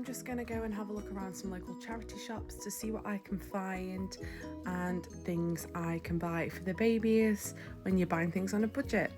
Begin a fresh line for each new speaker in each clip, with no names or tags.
I'm just going to go and have a look around some local charity shops to see what I can find and things I can buy for the babies when you're buying things on a budget.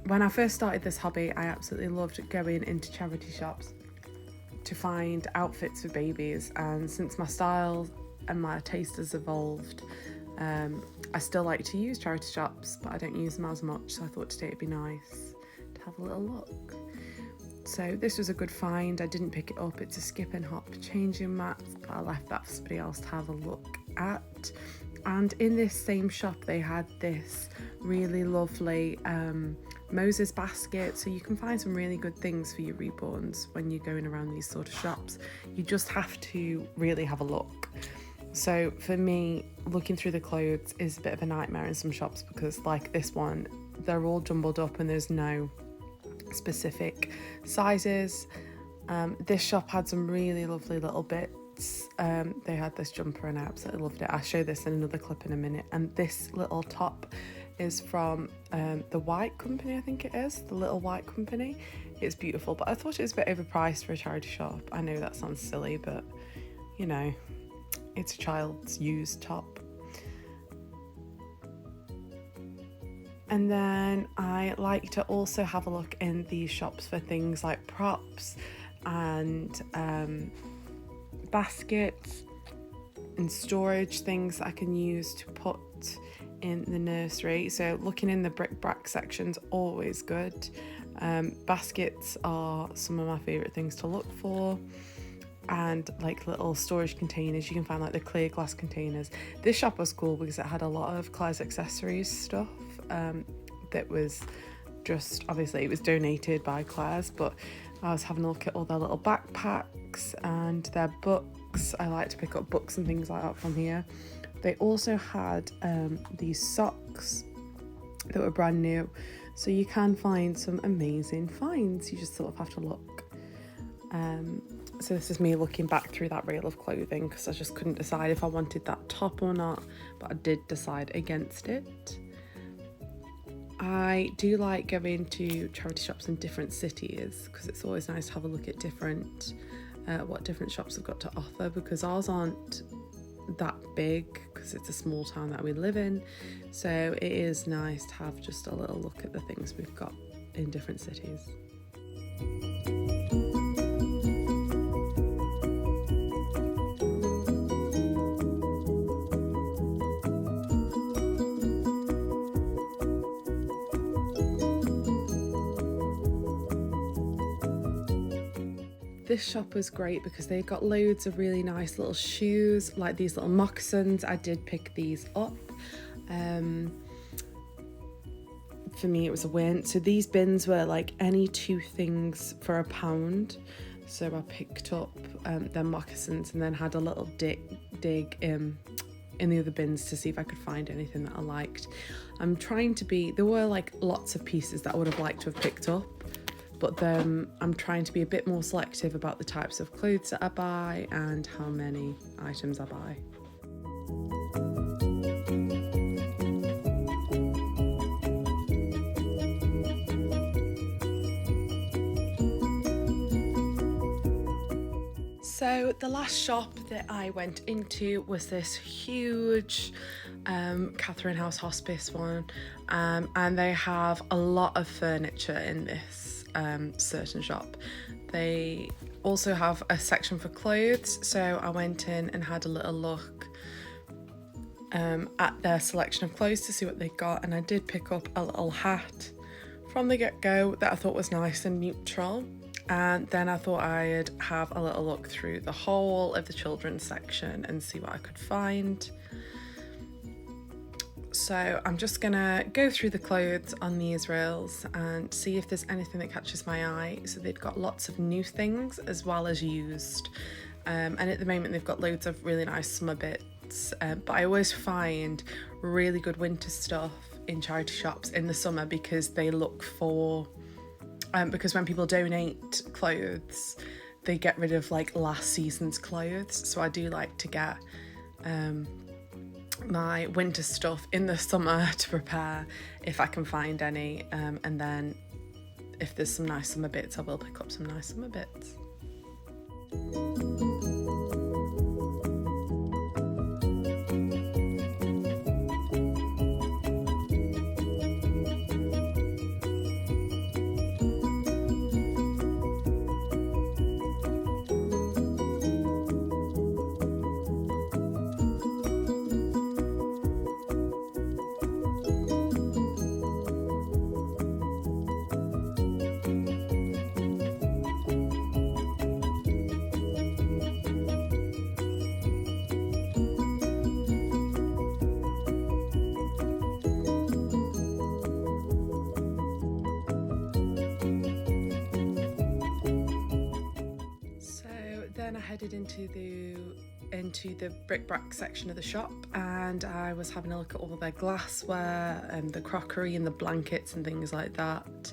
When I first started this hobby, I absolutely loved going into charity shops to find outfits for babies, and since my style and my taste has evolved, I still like to use charity shops, but I don't use them as much, so I thought today it'd be nice to have a little look. So this was a good find. I didn't pick it up. It's a skip and hop changing mat, but I left that for somebody else to have a look at. And in this same shop they had this really lovely Moses basket, so you can find some really good things for your reborns when you're going around these sort of shops. You just have to really have a look. So for me, looking through the clothes is a bit of a nightmare in some shops because, like this one, they're all jumbled up and there's no specific sizes. This shop had some really lovely little bits. They had this jumper and I absolutely loved it. I'll show this in another clip in a minute. And this little top is from the White Company, I think it is, the Little White Company. It's beautiful, but I thought it was a bit overpriced for a charity shop. I know that sounds silly, but you know, it's a child's used top. And then I like to also have a look in these shops for things like props and baskets and storage things that I can use to put in the nursery. So looking in the bric-a-brac section's always good. Baskets are some of my favourite things to look for. And like little storage containers, you can find like the clear glass containers. This shop was cool because it had a lot of Claire's accessories stuff that was just, obviously it was donated by Claire's, but I was having a look at all their little backpacks and their books. I like to pick up books and things like that from here. They also had these socks that were brand new, so you can find some amazing finds. You just sort of have to look. So this is me looking back through that reel of clothing because I just couldn't decide if I wanted that top or not, but I did decide against it. I do like going to charity shops in different cities because it's always nice to have a look at different what different shops have got to offer, because ours aren't that big because it's a small town that we live in, so it is nice to have just a little look at the things we've got in different cities. This shop was great because they got loads of really nice little shoes, like these little moccasins. I did pick these up. For me it was a win. So these bins were like any two things for £1. So I picked up them moccasins and then had a little dig in the other bins to see if I could find anything that I liked. I'm trying to be, there were like lots of pieces that I would have liked to have picked up, but then I'm trying to be a bit more selective about the types of clothes that I buy and how many items I buy. So the last shop that I went into was this huge Catherine House Hospice one, and they have a lot of furniture in this certain shop. They also have a section for clothes, so I went in and had a little look at their selection of clothes to see what they got, and I did pick up a little hat from the get-go that I thought was nice and neutral. And then I thought I'd have a little look through the whole of the children's section and see what I could find. So I'm just gonna go through the clothes on these rails and see if there's anything that catches my eye. So they've got lots of new things as well as used. And at the moment they've got loads of really nice summer bits. But I always find really good winter stuff in charity shops in the summer because they look for because when people donate clothes, they get rid of like last season's clothes. So I do like to get my winter stuff in the summer to prepare if I can find any, and then if there's some nice summer bits, I will pick up some nice summer bits. Then I headed into the bric-a-brac section of the shop, and I was having a look at all their glassware and the crockery and the blankets and things like that.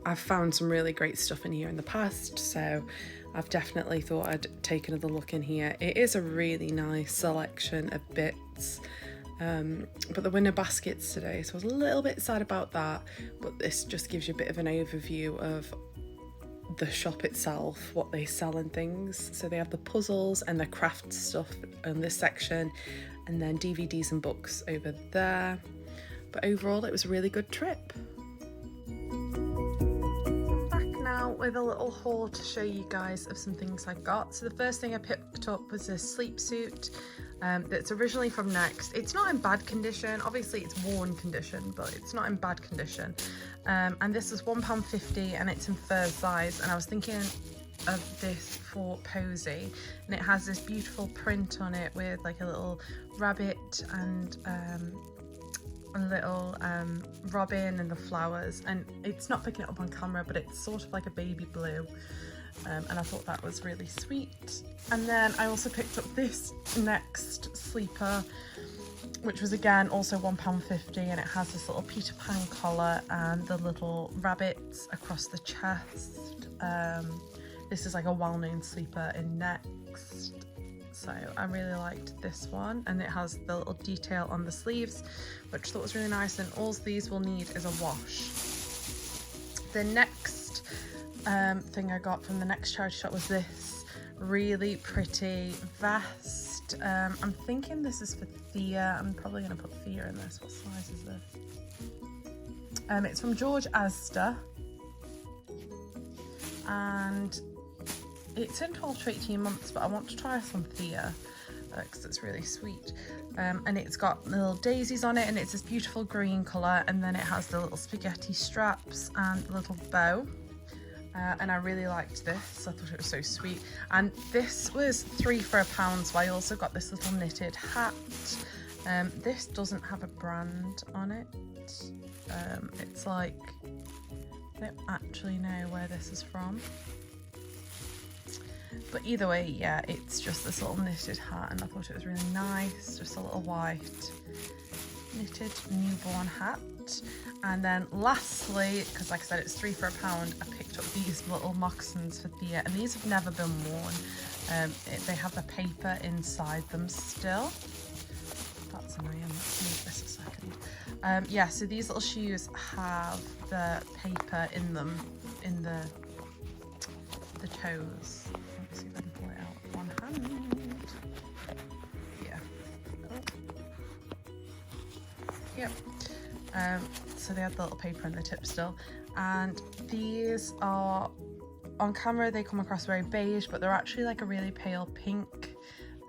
I've found some really great stuff in here in the past, so I've definitely thought I'd take another look in here. It is a really nice selection of bits, but there were no baskets today, so I was a little bit sad about that, but this just gives you a bit of an overview of the shop itself, what they sell and things. So they have the puzzles and the craft stuff in this section, and then DVDs and books over there. But overall it was a really good trip. I'm back now with a little haul to show you guys of some things I got. So the first thing I picked up was a sleep suit that's originally from Next. It's not in bad condition, obviously it's worn condition, but it's not in bad condition. And this is £1.50 and it's in fur size, and I was thinking of this for Posy, and it has this beautiful print on it with like a little rabbit and a little robin and the flowers, and it's not picking it up on camera, but it's sort of like a baby blue. And I thought that was really sweet. And then I also picked up this Next sleeper, which was again also £1.50, and it has this little Peter Pan collar and the little rabbits across the chest. This is like a well-known sleeper in Next, so I really liked this one, and it has the little detail on the sleeves, which I thought was really nice, and all these will need is a wash. The next thing I got from the Next charity shop was this really pretty vest. I'm thinking this is for Thea. I'm probably going to put Thea in this. What size is this? It's from George Asda, and it's in 12 to 18 months, but I want to try some Thea because it's really sweet. And it's got little daisies on it, and it's this beautiful green colour, and then it has the little spaghetti straps and the little bow. And I really liked this. I thought it was so sweet. And this was 3 for £1, so I also got this little knitted hat. This doesn't have a brand on it. It's like, I don't actually know where this is from. But either way, yeah, it's just this little knitted hat, and I thought it was really nice. Just a little white knitted newborn hat. And then lastly, because like I said, it's 3 for £1, I picked up these little moccasins for Thea, and these have never been worn. They have the paper inside them still. That's annoying. Let's move this a second. Yeah, so these little shoes have the paper in them, in the toes. Let me see if I can pull it out with one hand. Yeah. Oh. Yep. So they had the little paper in the tip still, and these are, on camera they come across very beige, but they're actually like a really pale pink,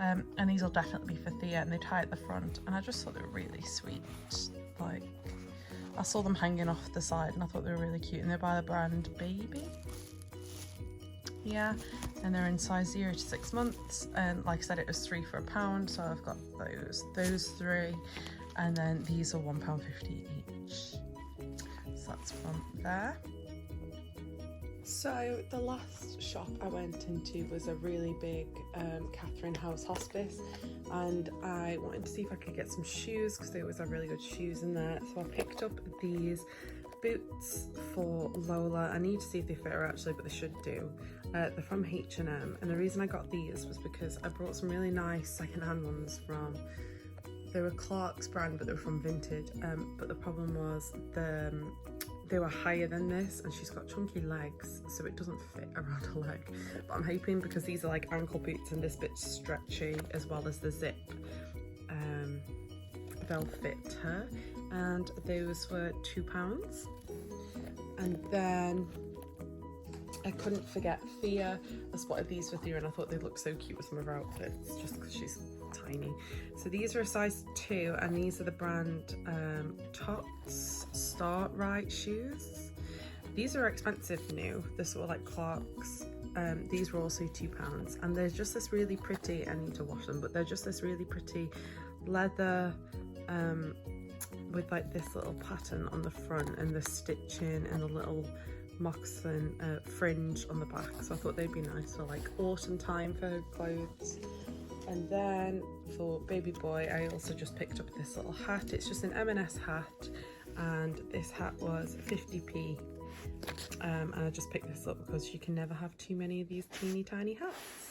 and these will definitely be for Thea, and they tie at the front, and I just thought they were really sweet. Like, I saw them hanging off the side and I thought they were really cute, and they're by the brand Baby. Yeah, and they're in size 0 to 6 months, and like I said, it was 3 for £1, so I've got those 3. And then these are £1.50 each. So that's from there. So the last shop I went into was a really big Catherine House hospice, and I wanted to see if I could get some shoes because they always have really good shoes in there. So I picked up these boots for Lola. I need to see if they fit her actually, but they should do. They're from H&M, and the reason I got these was because I brought some really nice second-hand ones from, they were Clark's brand, but they were from Vinted, but the problem was the they were higher than this, and she's got chunky legs, so it doesn't fit around her leg. But I'm hoping, because these are like ankle boots and this bit's stretchy as well as the zip, they'll fit her. And those were £2. And then I couldn't forget Thea. I spotted these for Thea and I thought they looked so cute with some of her outfits, just because she's tiny. So these are a size 2, and these are the brand Tots Start Right shoes. These are expensive new. This were like Clarks. These were also £2, and they're just this really pretty, I need to wash them, but they're just this really pretty leather with like this little pattern on the front and the stitching and the little moccasin fringe on the back. So I thought they'd be nice for like autumn time for her clothes. And then for baby boy, I also just picked up this little hat. It's just an M&S hat, and this hat was 50p. And I just picked this up because you can never have too many of these teeny tiny hats.